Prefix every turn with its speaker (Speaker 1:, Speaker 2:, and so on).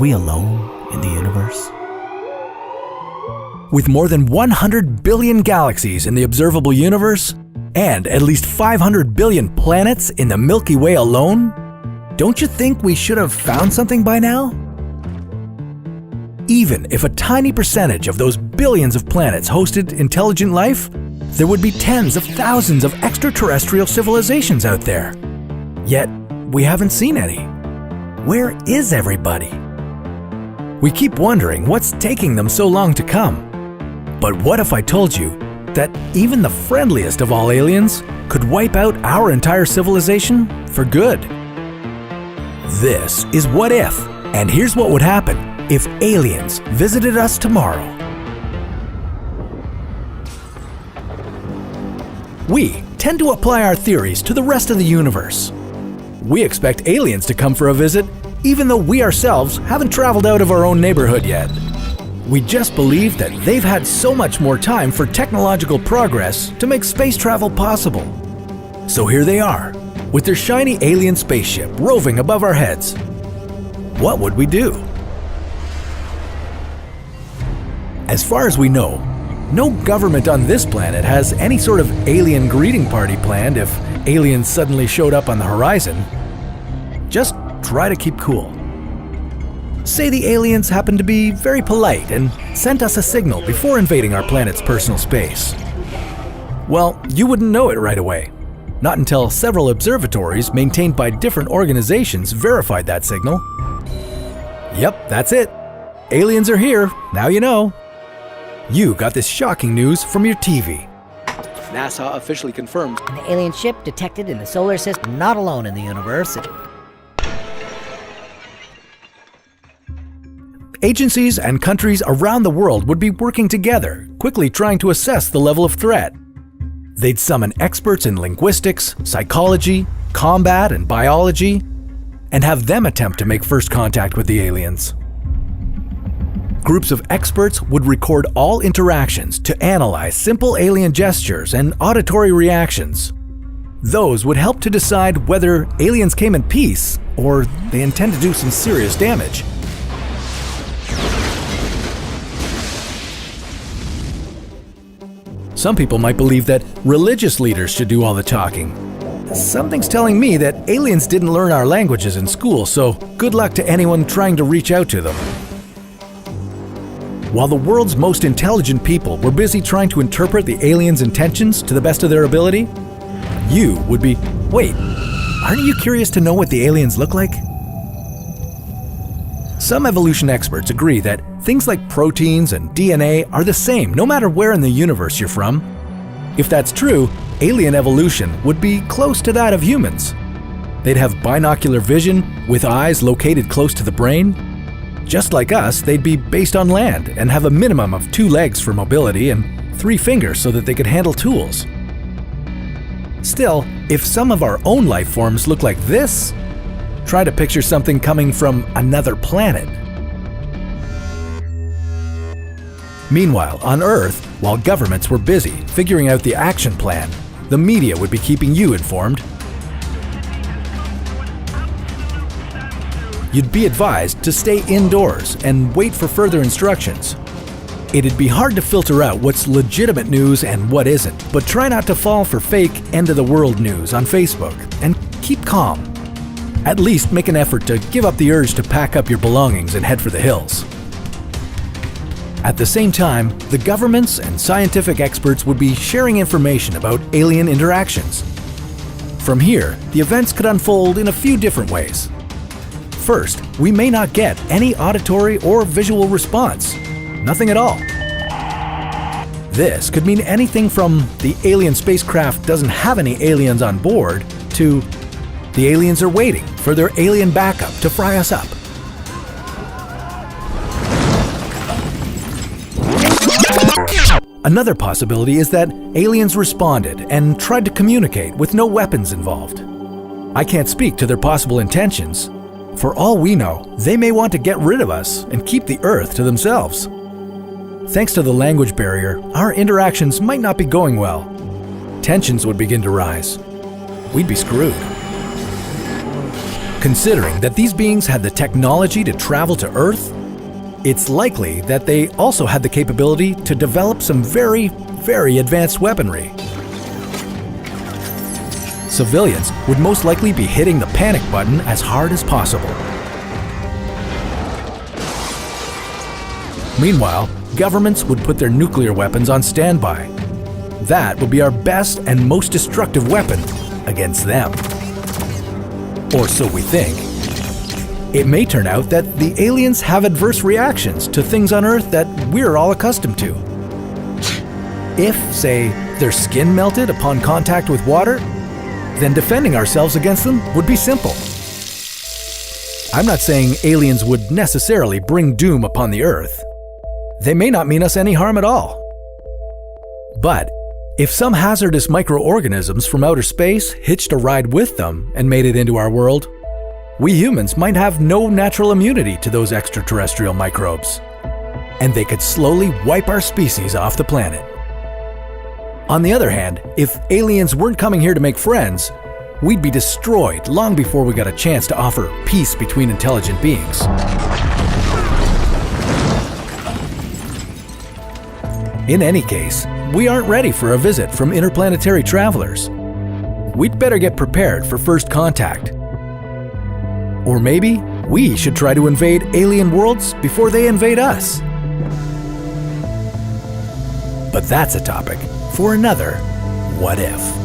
Speaker 1: we alone in the universe?
Speaker 2: With more than 100 billion galaxies in the observable universe, and at least 500 billion planets in the Milky Way alone, don't you think we should have found something by now? Even if a tiny percentage of those billions of planets hosted intelligent life, there would be tens of thousands of extraterrestrial civilizations out there. Yet, we haven't seen any. Where is everybody? We keep wondering what's taking them so long to come. But what if I told you that even the friendliest of all aliens could wipe out our entire civilization for good? This is What If, and here's what would happen if aliens visited us tomorrow. We tend to apply our theories to the rest of the universe. We expect aliens to come for a visit, even though we ourselves haven't traveled out of our own neighborhood yet. We just believe that they've had so much more time for technological progress to make space travel possible. So here they are, with their shiny alien spaceship roving above our heads. What would we do? As far as we know, no government on this planet has any sort of alien greeting party planned if aliens suddenly showed up on the horizon. Just try to keep cool. Say the aliens happen to be very polite and sent us a signal before invading our planet's personal space. Well, you wouldn't know it right away. Not until several observatories maintained by different organizations verified that signal. Yep, that's it. Aliens are here, now you know. You got this shocking news from your TV.
Speaker 3: NASA officially confirms
Speaker 4: An alien ship detected in the solar system, not alone in the universe.
Speaker 2: Agencies and countries around the world would be working together, quickly trying to assess the level of threat. They'd summon experts in linguistics, psychology, combat, and biology, and have them attempt to make first contact with the aliens. Groups of experts would record all interactions to analyze simple alien gestures and auditory reactions. Those would help to decide whether aliens came in peace or they intend to do some serious damage. Some people might believe that religious leaders should do all the talking. Something's telling me that aliens didn't learn our languages in school, so good luck to anyone trying to reach out to them. While the world's most intelligent people were busy trying to interpret the aliens' intentions to the best of their ability, you would be, wait, aren't you curious to know what the aliens look like? Some evolution experts agree that things like proteins and DNA are the same no matter where in the universe you're from. If that's true, alien evolution would be close to that of humans. They'd have binocular vision with eyes located close to the brain. Just like us, they'd be based on land and have a minimum of 2 legs for mobility and 3 fingers so that they could handle tools. Still, if some of our own life forms look like this, try to picture something coming from another planet. Meanwhile, on Earth, while governments were busy figuring out the action plan, the media would be keeping you informed. You'd be advised to stay indoors and wait for further instructions. It'd be hard to filter out what's legitimate news and what isn't, but try not to fall for fake end-of-the-world news on Facebook and keep calm. At least make an effort to give up the urge to pack up your belongings and head for the hills. At the same time, the governments and scientific experts would be sharing information about alien interactions. From here, the events could unfold in a few different ways. First, we may not get any auditory or visual response. Nothing at all. This could mean anything from the alien spacecraft doesn't have any aliens on board to the aliens are waiting for their alien backup to fry us up. Another possibility is that aliens responded and tried to communicate with no weapons involved. I can't speak to their possible intentions. For all we know, they may want to get rid of us and keep the Earth to themselves. Thanks to the language barrier, our interactions might not be going well. Tensions would begin to rise. We'd be screwed. Considering that these beings had the technology to travel to Earth, it's likely that they also had the capability to develop some very, very advanced weaponry. Civilians would most likely be hitting the panic button as hard as possible. Meanwhile, governments would put their nuclear weapons on standby. That would be our best and most destructive weapon against them. Or so we think. It may turn out that the aliens have adverse reactions to things on Earth that we're all accustomed to. If, say, their skin melted upon contact with water, then defending ourselves against them would be simple. I'm not saying aliens would necessarily bring doom upon the Earth. They may not mean us any harm at all. But if some hazardous microorganisms from outer space hitched a ride with them and made it into our world, we humans might have no natural immunity to those extraterrestrial microbes, and they could slowly wipe our species off the planet. On the other hand, if aliens weren't coming here to make friends, we'd be destroyed long before we got a chance to offer peace between intelligent beings. In any case, we aren't ready for a visit from interplanetary travelers. We'd better get prepared for first contact. Or maybe we should try to invade alien worlds before they invade us. But that's a topic for another What If.